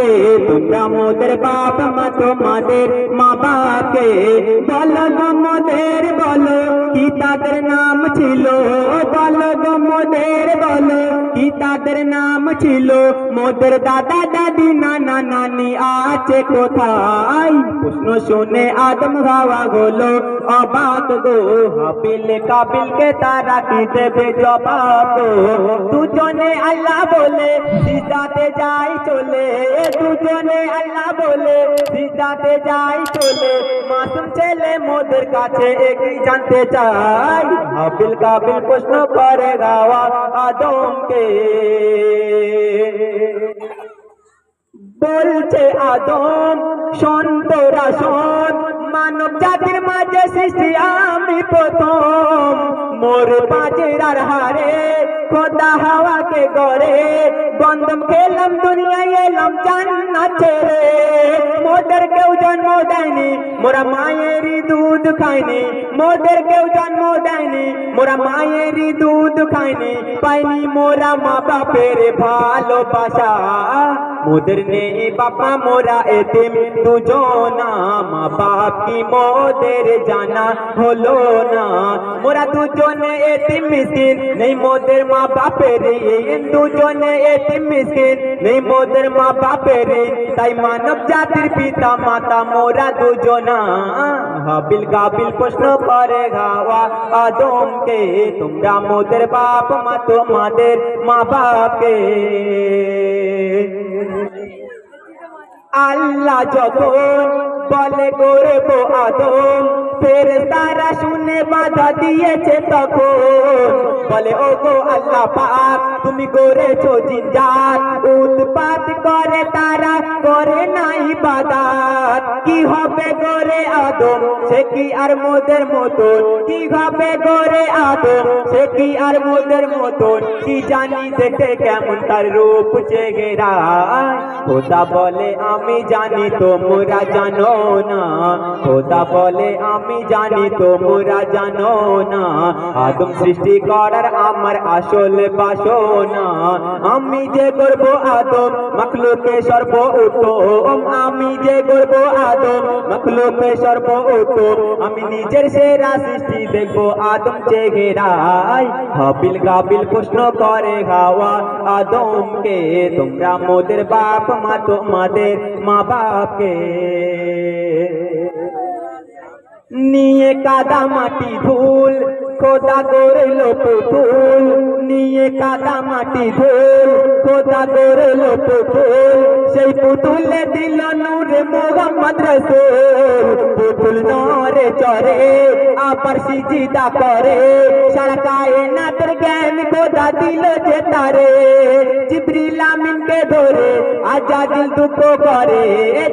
কে তোমরা মোদের বাপ মা তোমাদের মা বাপকে বলো গো মোদের বলো কি তাদের নাম ছিল বলো গো মোদের বলো কি তাদের নাম ছিল মোদের দাদা দাদি নানা নানি আছে কোথায় প্রশ্ন শুনে আদম হাওয়া হলো অবাক গো হাবিল কাবিলকে তারা কি দেবে জবাব দুজনে আল্লাহ বলে সিজদাতে যাই চলে দুজনে আল্লাহ বলে সিজদাতে যাই চলে মাসুম ছেলে মোদের কাছে একই জানতে চাই হাবিল কাবিল প্রশ্ন করে গাওয়া আদমকে বলছে আদম শোন তোরা শোন মানব জাতির মাঝে সৃষ্টি আমি প্রথম মোর পাঁচের আর হারে খোদা হাওয়াকে গড়ে গন্ধম খেলাম দুনিয়ায় এলাম জান্নাত ছেড়ে মোদের কেউ জন্ম দেয়নি মোরা মায়েরই দুধ খাইনি মোদের কেউ জন্ম দেয়নি মোরা মায়েরই দুধ খাইনি পাইনি মোরা মা বাপের ভালোবাসা মোদের নেই বাপা মোরা এতিম দুজনা মা বাপ কি মোদের জানা হলো না মোরা দুজনে এতিম মিসকিন নেই মোদের মা বাপের দুজনে এতিম মিসকিন নেই মোদের মা বাপের তাই মানব জাতির পিতা মাতা মোরা দুজনা হাবিল কাবিল প্রশ্ন করে গাওয়া আদমকে তোমরা মোদের বাপ মা তোমাদের মা বাপকে আল্লাহ যখন বলে করবো আদম ফেরেশতারা শুনে বাধা দিয়েছে তখন বলে ও গো আল্লাহ পাক তুমি করেছো জিনজাত উৎপাত করে তারা করে না ইবাদত কি হবে করে আদম সে কি আর মোদের মতন কি হবে করে আদম সে কি আর মোদের মতন কি জানি দেখতে কেমন তার রূপ চেহারা খোদা বলে আমি জানি তোমরা জানো না খোদা বলে আমি জানি তোমরা জানো না আদম সৃষ্টি করার আমার আসল বাসনা আমি যে করব আদম মাখলুকে সর্বোত্তম আমি যে করব আদম মাখলুকে সর্বোত্তম আমি নিজের সেরা সৃষ্টি দেখব আদম চেহারায় হাবিল কাবিল প্রশ্ন করে গাওয়া আদমকে তোমরা মোদের বাপ মা তোমাদের মা বাপকে নিয়ে কাদা মাটি ধুল খোদা গড়লো পুতুল নিয়ে কাদা মাটি ধুল খোদা গড়লো পুতুল সেই পুতুলে দিল নূরে মোহাম্মদ রাসূল পুতুল নরে চরে আবার সিজদা করে সারা কায়নাতের জ্ঞান খোদা দিল যে তারে জিবরিল আমিনকে ধরে আজাদিল দুঃখ করে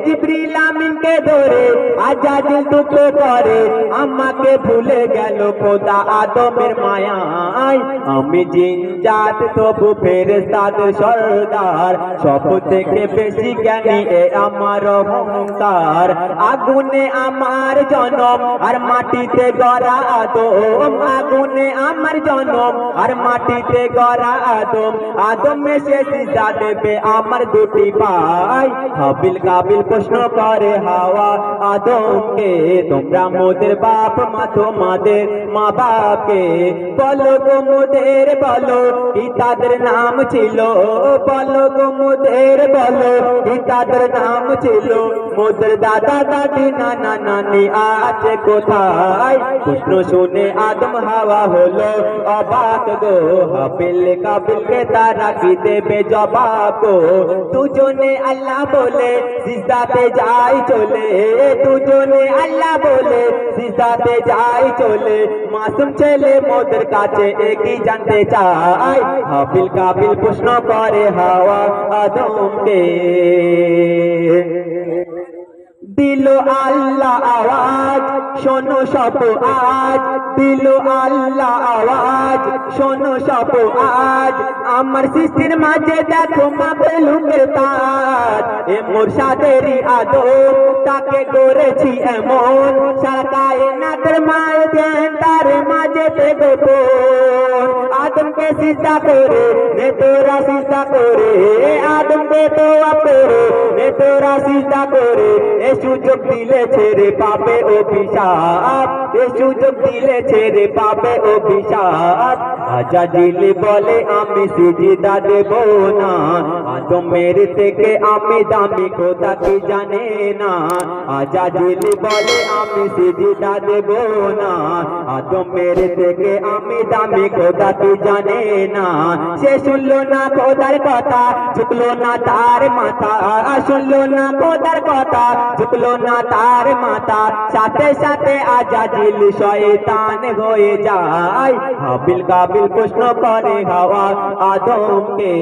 জিবরিল আমিনকে ধরে আজাদিল দুঃখ করে আমাকে ভুলে গেল খোদা আদমের মায়ায় আমি জিনজাত তবু ফেরেশতাদের সরদার সব থেকে বেশি জ্ঞানী এ আমার অহংকার আগুনে আমার জনম আর মাটিতে গড়া আদম আগুনে আমার জনম আর মাটিতে গড়া আদম আদম এসে সিজদা দেবে আমার দুটি পায় হাবিল কাবিল প্রশ্ন করে হাওয়া আদমকে তোমরা মোদের বাপ মা তোমাদের মা বাপকে বলো গো মোদের বলো কি তাদের নাম ছিল বলো গো মোদের বলো কি তাদের নাম ছিল মোদের দাদা দাদি নানা নানি আছে কোথায় প্রশ্ন শুনে আদম হাওয়া হলো অবাক গো হাবিল কাবিলকে তারা কি দেবে জবাব গো দুজনে আল্লাহ বলে সিজদাতে যাই চলে দুজনে আল্লাহ বলে সিজদাতে যাই চলে মাসুম ছেলে মোদের কাছে একই জানতে চাই হাবিল কাবিল প্রশ্ন করে হাওয়া আদমকে দিল আল্লাহ আওয়াজ শোনো সব আজ দিল আল্লাহ আওয়াজ শোনো সব আজ আমার সৃষ্টির মাঝে দেখো মাখলুকের তাজ এ মুর্শিদেরই আদম তাকে করেছি এমন সারা কায়নাতের মাঝে তার মাঝে গোপন আদমকে সিজদা করে নে তোরা সিজদা করে আদমকে তোয়া করে নে তোরা সিজদা করে এ সুযোগ দিলে ছেড়ে পাবে অভিশাপ এ সুযোগ দিলে ছেড়ে পাবে অভিশাপ আজাজিল বলে আমি সিজদা দেব না আদমের থেকে আমি দামি খোদা কি জানে না আজাজিল বলে আমি সিজদা দেব না আদমের থেকে আমি দামি খোদা কি জানে না সে শুনলো না খোদার কথা ঝুঁকলো না তার মাথা শুনলো না খোদার কথা ঝুঁকলো না তার মাথা সাথে সাথে আজাজিল শয়তান হয়ে যায় হাবিল কাবিল প্রশ্ন করে হাওয়া আদমকে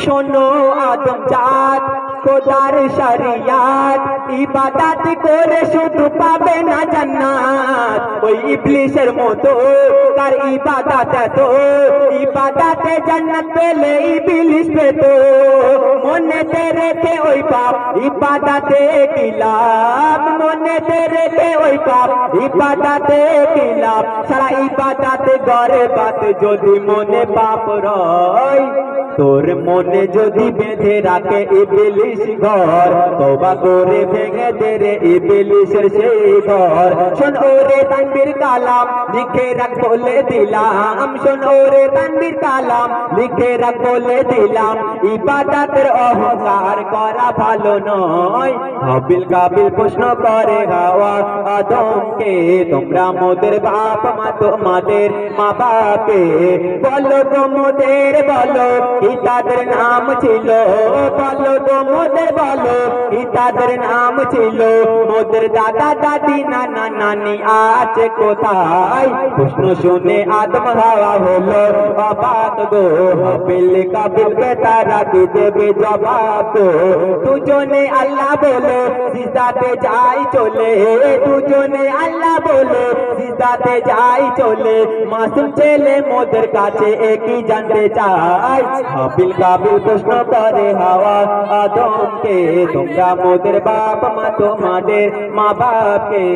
শোনো আদম জাত খোদার শরিয়াত ইবাদত করে শুধু পাবে না জান্নাত ওই ইবলিসের মতো তার ইবাদত তো ইবাদতে জান্নাত পেলে ইবলিস পেত মনেতে রেখে ওই পাপ ইবাদতে কি লাভ মনেতে রেখে ওই পাপ ইবাদতে কি লাভ সারা ইবাদতে গড়ে বাত যদি মনে পাপ রয় তোর মনে যদি বেঁধে রাখে ইবলিস ঘর তওবা করে ভেঙে দে রে ইবলিসের সেই ঘর শোন ওরে তানবীর কালাম লিখে রাখ বলে দিলাম শোন ওরে তানবীর কালাম লিখে রাখ বলে দিলাম ইবাদতের অহংকার করা ভালো নয় হাবিল কাবিল প্রশ্ন করে হাওয়া আদমকে তোমরা মোদের বাপ মা তোমাদের মা বাপকে বলো তো মোদের বলো কি তাদের নাম ছিল বলো তো মোদের বলো কি তাদের নাম ছিল মোদের দাদা দাদি নানা নানি আছে কোথায় প্রশ্ন শুনে আদম হাওয়া হলো অবাক গো হাবিল কাবিল কে তারা কি দেবে জবাব তো দুজনে আল্লাহ বলো সিজদাতে যাই চলে দুজনে আল্লাহ বলো সিজদাতে যাই চলে মাসুম ছেলে মোদের কাছে একই জানতে চাই হাবিল কাবিল প্রশ্ন করে হাওয়া আদমকে তোমরা মোদের বাপ মা তোমাদের মা বাপকে